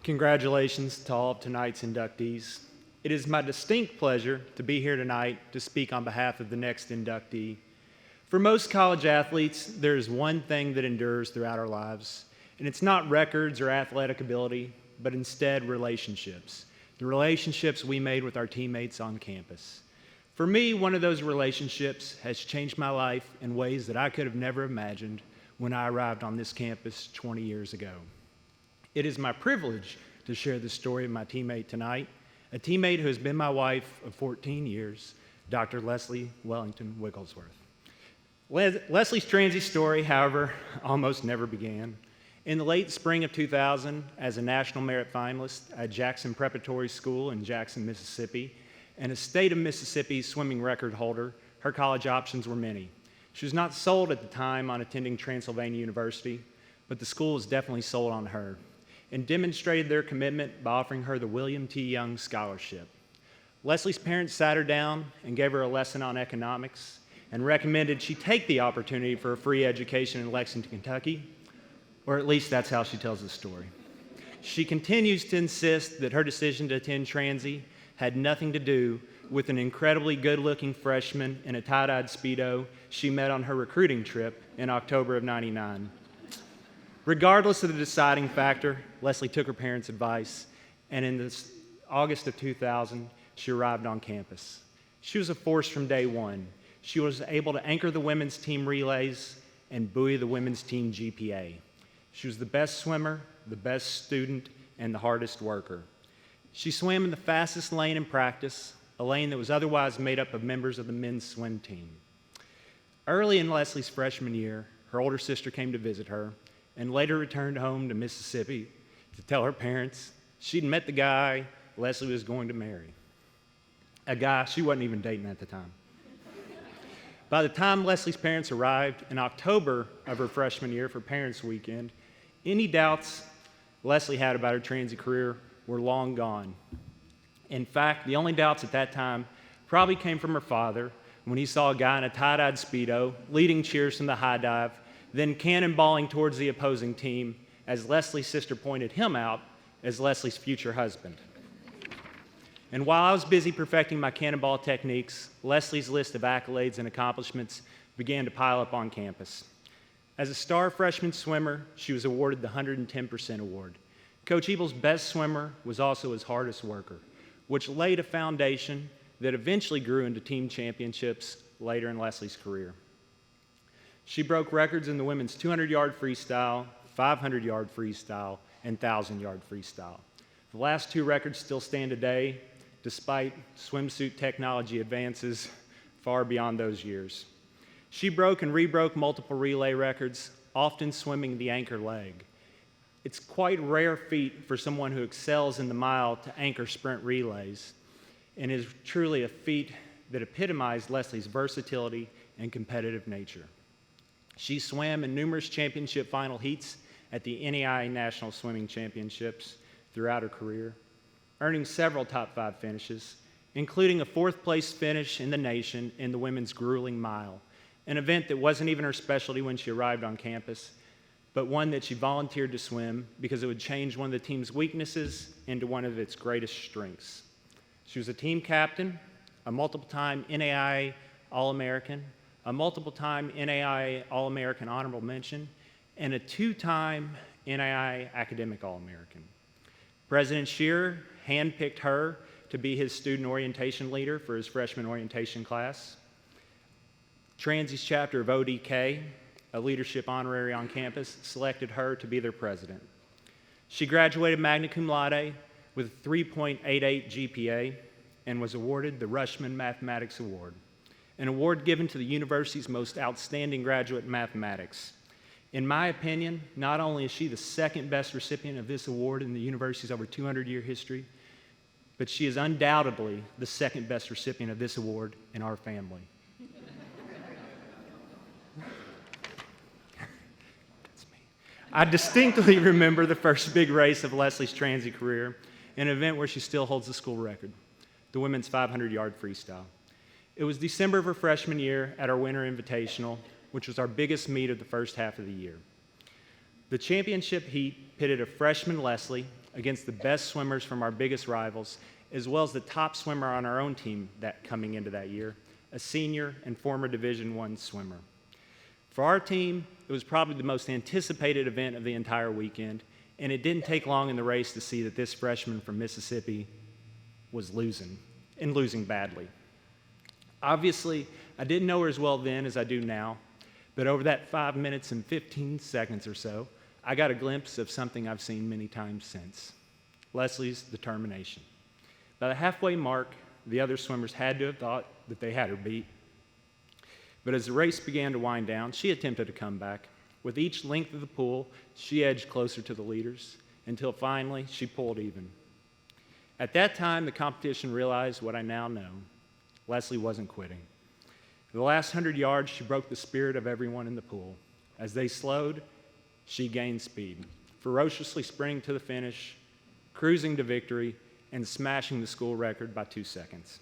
Congratulations to all of tonight's inductees. It is my distinct pleasure to be here tonight to speak on behalf of the next inductee. For most college athletes, there is one thing that endures throughout our lives, and it's not records or athletic ability, but instead relationships. The relationships we made with our teammates on campus. For me, one of those relationships has changed my life in ways that I could have never imagined when I arrived on this campus 20 years ago. It is my privilege to share the story of my teammate tonight, a teammate who has been my wife of 14 years, Dr. Lesley Wellington Wiglesworth. Lesley's transy story, however, almost never began. In the late spring of 2000, as a National Merit finalist at Jackson Preparatory School in Jackson, Mississippi, and a state of Mississippi swimming record holder, her college options were many. She was not sold at the time on attending Transylvania University, but the school was definitely sold on her and demonstrated their commitment by offering her the William T. Young Scholarship. Lesley's parents sat her down and gave her a lesson on economics and recommended she take the opportunity for a free education in Lexington, Kentucky, or at least that's how she tells the story. She continues to insist that her decision to attend Transy had nothing to do with an incredibly good-looking freshman in a tie-dyed Speedo she met on her recruiting trip in October of '99. Regardless of the deciding factor, Lesley took her parents' advice, and in August of 2000, she arrived on campus. She was a force from day one. She was able to anchor the women's team relays and buoy the women's team GPA. She was the best swimmer, the best student, and the hardest worker. She swam in the fastest lane in practice, a lane that was otherwise made up of members of the men's swim team. Early in Lesley's freshman year, her older sister came to visit her and later returned home to Mississippi to tell her parents she'd met the guy Lesley was going to marry, a guy she wasn't even dating at the time. By the time Lesley's parents arrived in October of her freshman year for Parents' Weekend, any doubts Lesley had about her transy career were long gone. In fact, the only doubts at that time probably came from her father when he saw a guy in a tie-dyed Speedo leading cheers from the high dive, then cannonballing towards the opposing team as Lesley's sister pointed him out as Lesley's future husband. And while I was busy perfecting my cannonball techniques, Lesley's list of accolades and accomplishments began to pile up on campus. As a star freshman swimmer, she was awarded the 110% award. Coach Ebel's best swimmer was also his hardest worker, which laid a foundation that eventually grew into team championships later in Lesley's career. She broke records in the women's 200-yard freestyle, 500-yard freestyle, and 1,000-yard freestyle. The last two records still stand today, despite swimsuit technology advances far beyond those years. She broke and rebroke multiple relay records, often swimming the anchor leg. It's quite a rare feat for someone who excels in the mile to anchor sprint relays, and is truly a feat that epitomized Lesley's versatility and competitive nature. She swam in numerous championship final heats at the NAIA National Swimming Championships throughout her career, earning several top 5 finishes, including a 4th place finish in the nation in the women's grueling mile, an event that wasn't even her specialty when she arrived on campus, but one that she volunteered to swim because it would change one of the team's weaknesses into one of its greatest strengths. She was a team captain, a multiple-time NAIA All-American, a multiple-time NAIA All-American Honorable Mention, and a 2-time NAIA Academic All-American. President Shearer handpicked her to be his student orientation leader for his freshman orientation class. Transy's chapter of ODK, a leadership honorary on campus, selected her to be their president. She graduated magna cum laude with a 3.88 GPA and was awarded the Rushman Mathematics Award, an award given to the university's most outstanding graduate in mathematics. In my opinion, not only is she the second best recipient of this award in the university's over 200-year history, but she is undoubtedly the second best recipient of this award in our family. I distinctly remember the first big race of Lesley's transy career, an event where she still holds the school record, the women's 500-yard freestyle. It was December of her freshman year at our Winter Invitational, which was our biggest meet of the first half of the year. The championship heat pitted a freshman Lesley against the best swimmers from our biggest rivals, as well as the top swimmer on our own team coming into that year, a senior and former Division I swimmer. For our team, it was probably the most anticipated event of the entire weekend, and it didn't take long in the race to see that this freshman from Mississippi was losing, and losing badly. Obviously, I didn't know her as well then as I do now, but over that 5 minutes and 15 seconds or so, I got a glimpse of something I've seen many times since: Lesley's determination. By the halfway mark, the other swimmers had to have thought that they had her beat. But as the race began to wind down, she attempted to come back. With each length of the pool, she edged closer to the leaders until finally she pulled even. At that time, the competition realized what I now know: Lesley wasn't quitting. The last 100 yards, she broke the spirit of everyone in the pool. As they slowed, she gained speed, ferociously sprinting to the finish, cruising to victory, and smashing the school record by 2 seconds.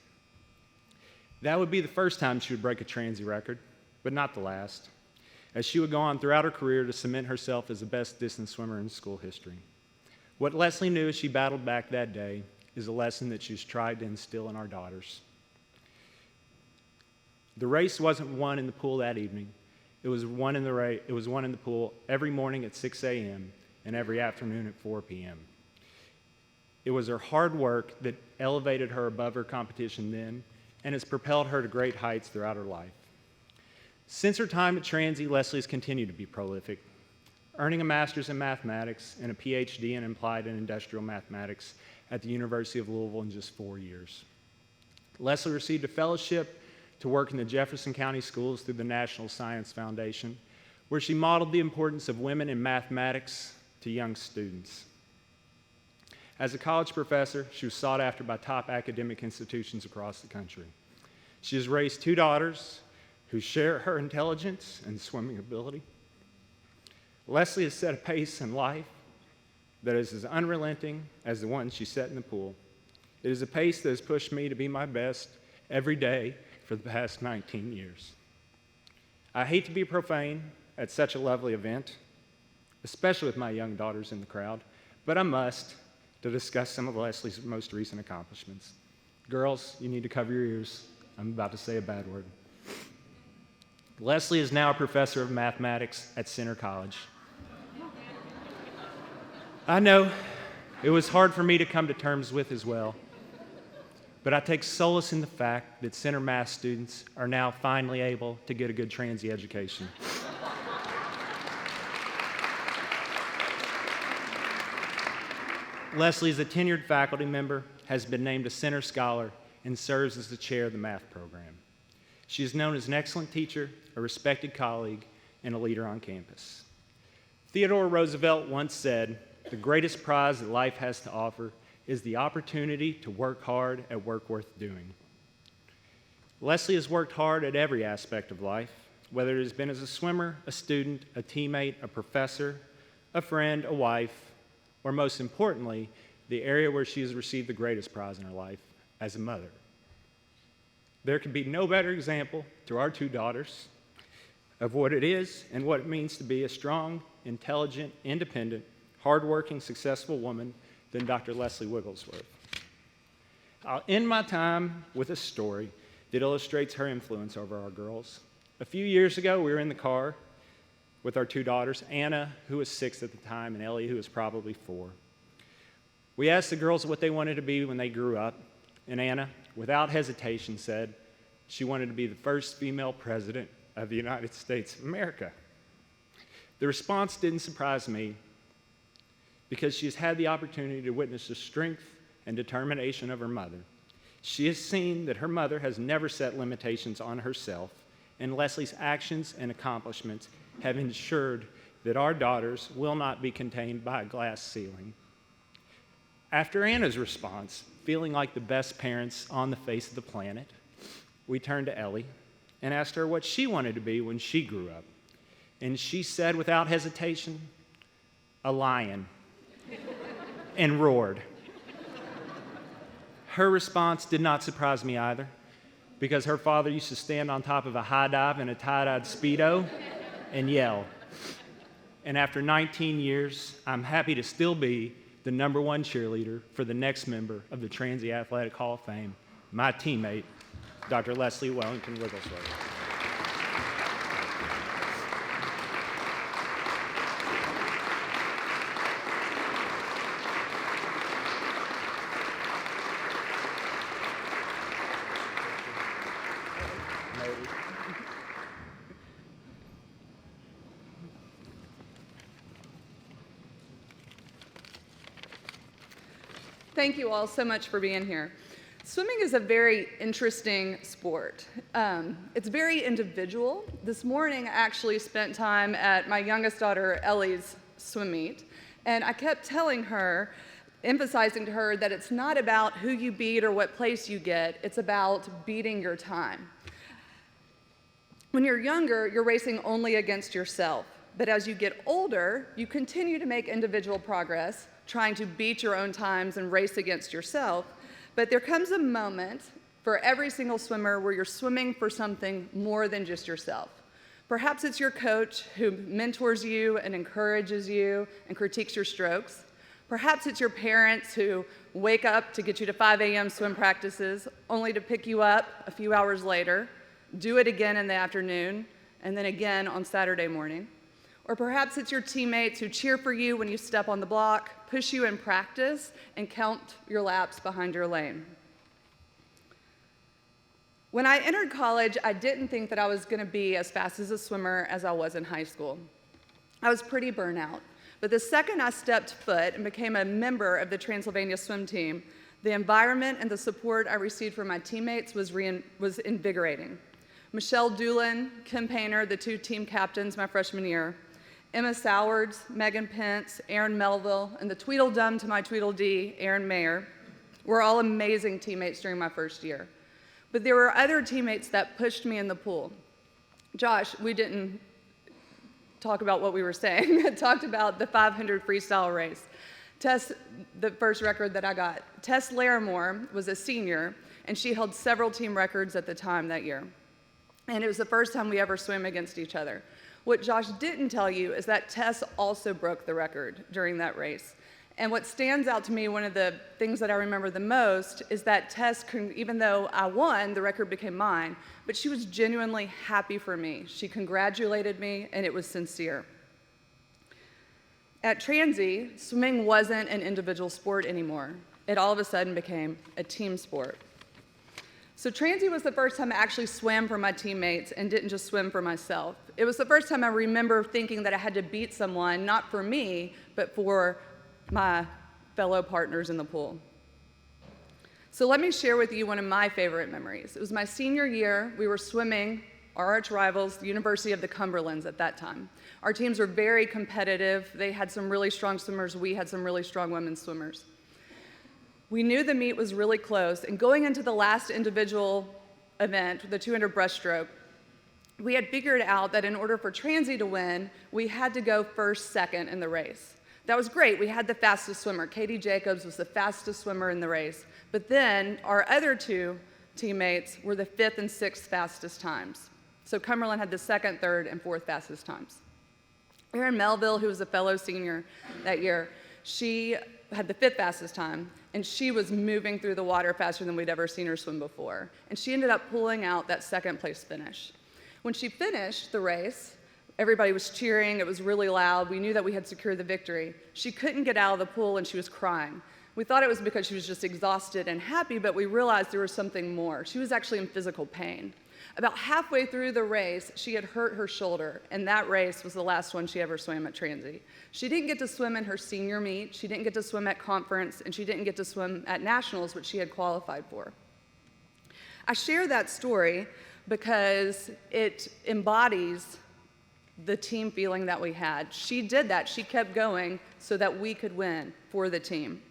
That would be the first time she would break a Transy record, but not the last, as she would go on throughout her career to cement herself as the best distance swimmer in school history. What Lesley knew as she battled back that day is a lesson that she's tried to instill in our daughters. The race wasn't won in the pool that evening. It was won in the pool every morning at 6 a.m. and every afternoon at 4 p.m. It was her hard work that elevated her above her competition then, and has propelled her to great heights throughout her life. Since her time at Transy, Lesley's continued to be prolific, earning a master's in mathematics and a PhD in applied and industrial mathematics at the University of Louisville in just 4 years. Lesley received a fellowship to work in the Jefferson County schools through the National Science Foundation, where she modeled the importance of women in mathematics to young students. As a college professor, she was sought after by top academic institutions across the country. She has raised 2 daughters who share her intelligence and swimming ability. Lesley has set a pace in life that is as unrelenting as the one she set in the pool. It is a pace that has pushed me to be my best every day for the past 19 years. I hate to be profane at such a lovely event, especially with my young daughters in the crowd, but I must, to discuss some of Lesley's most recent accomplishments. Girls, you need to cover your ears. I'm about to say a bad word. Lesley is now a professor of mathematics at Center College. I know it was hard for me to come to terms with as well, but I take solace in the fact that Center math students are now finally able to get a good Transy education. Lesley is a tenured faculty member, has been named a Center Scholar, and serves as the chair of the math program. She is known as an excellent teacher, a respected colleague, and a leader on campus. Theodore Roosevelt once said, "The greatest prize that life has to offer is the opportunity to work hard at work worth doing." Lesley has worked hard at every aspect of life, whether it has been as a swimmer, a student, a teammate, a professor, a friend, a wife, or most importantly, the area where she has received the greatest prize in her life, as a mother. There could be no better example to our 2 daughters of what it is and what it means to be a strong, intelligent, independent, hardworking, successful woman than Dr. Lesley Wigglesworth. I'll end my time with a story that illustrates her influence over our girls. A few years ago, we were in the car with our 2 daughters, Anna, who was 6 at the time, and Ellie, who was probably 4. We asked the girls what they wanted to be when they grew up, and Anna, without hesitation, said she wanted to be the first female president of the United States of America. The response didn't surprise me because she has had the opportunity to witness the strength and determination of her mother. She has seen that her mother has never set limitations on herself, and Lesley's actions and accomplishments have ensured that our daughters will not be contained by a glass ceiling. After Anna's response, feeling like the best parents on the face of the planet, we turned to Ellie and asked her what she wanted to be when she grew up. And she said without hesitation, "A lion," and roared. Her response did not surprise me either, because her father used to stand on top of a high dive in a tie-dyed Speedo and yell. And after 19 years, I'm happy to still be the #1 cheerleader for the next member of the Transy Athletic Hall of Fame, my teammate, Dr. Lesley Wellington Wiglesworth. Thank you all so much for being here. Swimming is a very interesting sport. It's very individual. This morning, I actually spent time at my youngest daughter, Ellie's swim meet, and I kept telling her, emphasizing to her that it's not about who you beat or what place you get, it's about beating your time. When you're younger, you're racing only against yourself, but as you get older, you continue to make individual progress, trying to beat your own times and race against yourself. But there comes a moment for every single swimmer where you're swimming for something more than just yourself. Perhaps it's your coach who mentors you and encourages you and critiques your strokes. Perhaps it's your parents who wake up to get you to 5 a.m. swim practices, only to pick you up a few hours later, do it again in the afternoon, and then again on Saturday morning. Or perhaps it's your teammates who cheer for you when you step on the block, push you in practice, and count your laps behind your lane. When I entered college, I didn't think that I was going to be as fast as a swimmer as I was in high school. I was pretty burnt out. But the second I stepped foot and became a member of the Transylvania swim team, the environment and the support I received from my teammates was invigorating. Michelle Doolin, Kim Painter, the 2 team captains my freshman year, Emma Sowards, Megan Pence, Erin Melville, and the Tweedledum to my Tweedledee, Erin Mayer, were all amazing teammates during my first year. But there were other teammates that pushed me in the pool. Josh, we didn't talk about what we were saying. I talked about the 500 freestyle race. Tess, the first record that I got. Tess Larimore was a senior, and she held several team records at the time that year. And it was the first time we ever swam against each other. What Josh didn't tell you is that Tess also broke the record during that race. And what stands out to me, one of the things that I remember the most, is that Tess, even though I won, the record became mine, but she was genuinely happy for me. She congratulated me, and it was sincere. At Transy, swimming wasn't an individual sport anymore. It all of a sudden became a team sport. So Transy was the first time I actually swam for my teammates and didn't just swim for myself. It was the first time I remember thinking that I had to beat someone, not for me, but for my fellow partners in the pool. So let me share with you one of my favorite memories. It was my senior year. We were swimming our arch rivals, the University of the Cumberlands at that time. Our teams were very competitive. They had some really strong swimmers. We had some really strong women's swimmers. We knew the meet was really close, and going into the last individual event, the 200 breaststroke, we had figured out that in order for Transy to win, we had to go first, second in the race. That was great. We had the fastest swimmer. Katie Jacobs was the fastest swimmer in the race. But then our other 2 teammates were the 5th and 6th fastest times. So Cumberland had the 2nd, 3rd, and 4th fastest times. Erin Melville, who was a fellow senior that year, she had the 5th fastest time, and she was moving through the water faster than we'd ever seen her swim before. And she ended up pulling out that 2nd place finish. When she finished the race, everybody was cheering, it was really loud, we knew that we had secured the victory. She couldn't get out of the pool and she was crying. We thought it was because she was just exhausted and happy, but we realized there was something more. She was actually in physical pain. About halfway through the race, she had hurt her shoulder, and that race was the last one she ever swam at Transy. She didn't get to swim in her senior meet, she didn't get to swim at conference, and she didn't get to swim at nationals, which she had qualified for. I share that story because it embodies the team feeling that we had. She did that, she kept going so that we could win for the team.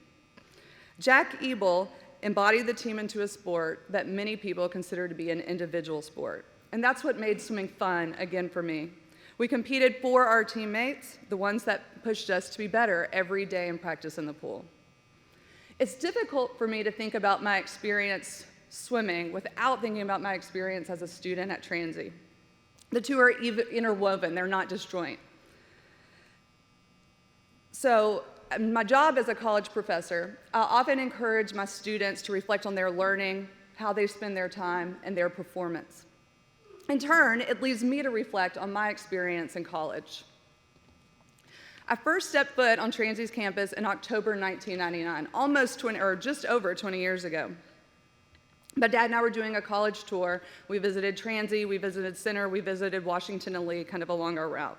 Jack Ebel embodied the team into a sport that many people consider to be an individual sport. And that's what made swimming fun, again, for me. We competed for our teammates, the ones that pushed us to be better every day in practice in the pool. It's difficult for me to think about my experience swimming without thinking about my experience as a student at Transy. The two are interwoven, they're not disjoint. So my job as a college professor, I often encourage my students to reflect on their learning, how they spend their time, and their performance. In turn, it leads me to reflect on my experience in college. I first stepped foot on Transy's campus in October 1999, just over 20 years ago. My dad and I were doing a college tour. We visited Transy, we visited Center, we visited Washington and Lee, kind of along our route.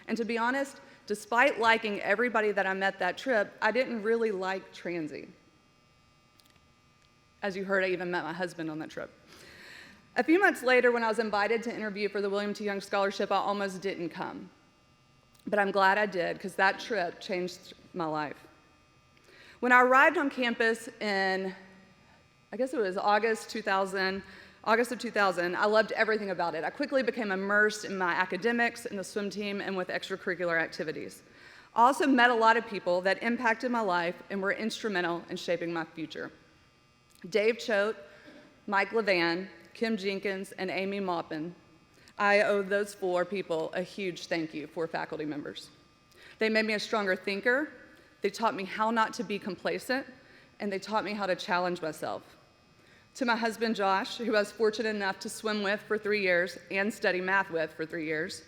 And to be honest, despite liking everybody that I met that trip, I didn't really like Transy. As you heard, I even met my husband on that trip. A few months later, when I was invited to interview for the William T. Young Scholarship, I almost didn't come. But I'm glad I did, because that trip changed my life. When I arrived on campus in, I guess it was August of 2000, I loved everything about it. I quickly became immersed in my academics, in the swim team, and with extracurricular activities. I also met a lot of people that impacted my life and were instrumental in shaping my future. Dave Choate, Mike Levan, Kim Jenkins, and Amy Maupin. I owe those 4 people a huge thank you for faculty members. They made me a stronger thinker, they taught me how not to be complacent, and they taught me how to challenge myself. To my husband, Josh, who I was fortunate enough to swim with for 3 years and study math with for 3 years,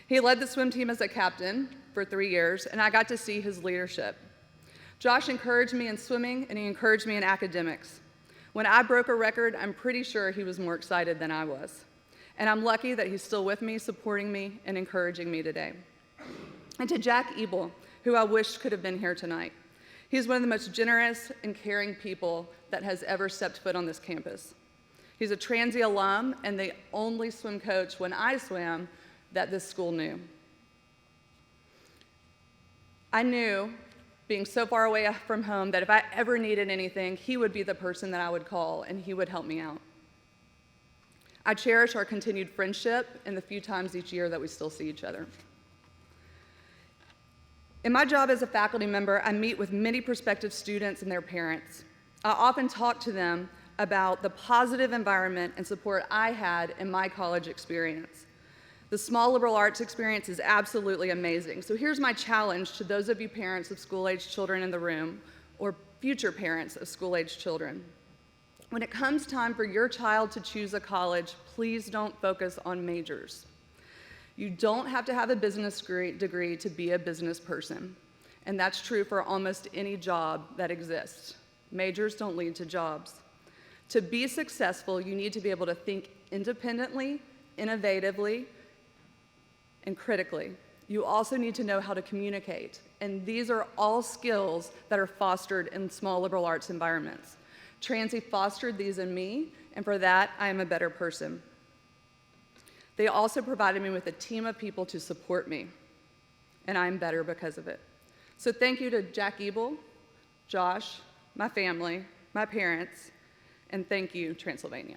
he led the swim team as a captain for 3 years, and I got to see his leadership. Josh encouraged me in swimming, and he encouraged me in academics. When I broke a record, I'm pretty sure he was more excited than I was. And I'm lucky that he's still with me, supporting me, and encouraging me today. And to Jack Ebel, who I wish could have been here tonight. He's one of the most generous and caring people that has ever stepped foot on this campus. He's a Transy alum and the only swim coach when I swam that this school knew. I knew, being so far away from home, that if I ever needed anything, he would be the person that I would call and he would help me out. I cherish our continued friendship and the few times each year that we still see each other. In my job as a faculty member, I meet with many prospective students and their parents. I often talk to them about the positive environment and support I had in my college experience. The small liberal arts experience is absolutely amazing. So here's my challenge to those of you parents of school-aged children in the room, or future parents of school-aged children. When it comes time for your child to choose a college, please don't focus on majors. You don't have to have a business degree to be a business person. And that's true for almost any job that exists. Majors don't lead to jobs. To be successful, you need to be able to think independently, innovatively, and critically. You also need to know how to communicate. And these are all skills that are fostered in small liberal arts environments. Transy fostered these in me, and for that, I am a better person. They also provided me with a team of people to support me, and I'm better because of it. So thank you to Jack Ebel, Josh, my family, my parents, and thank you, Transylvania.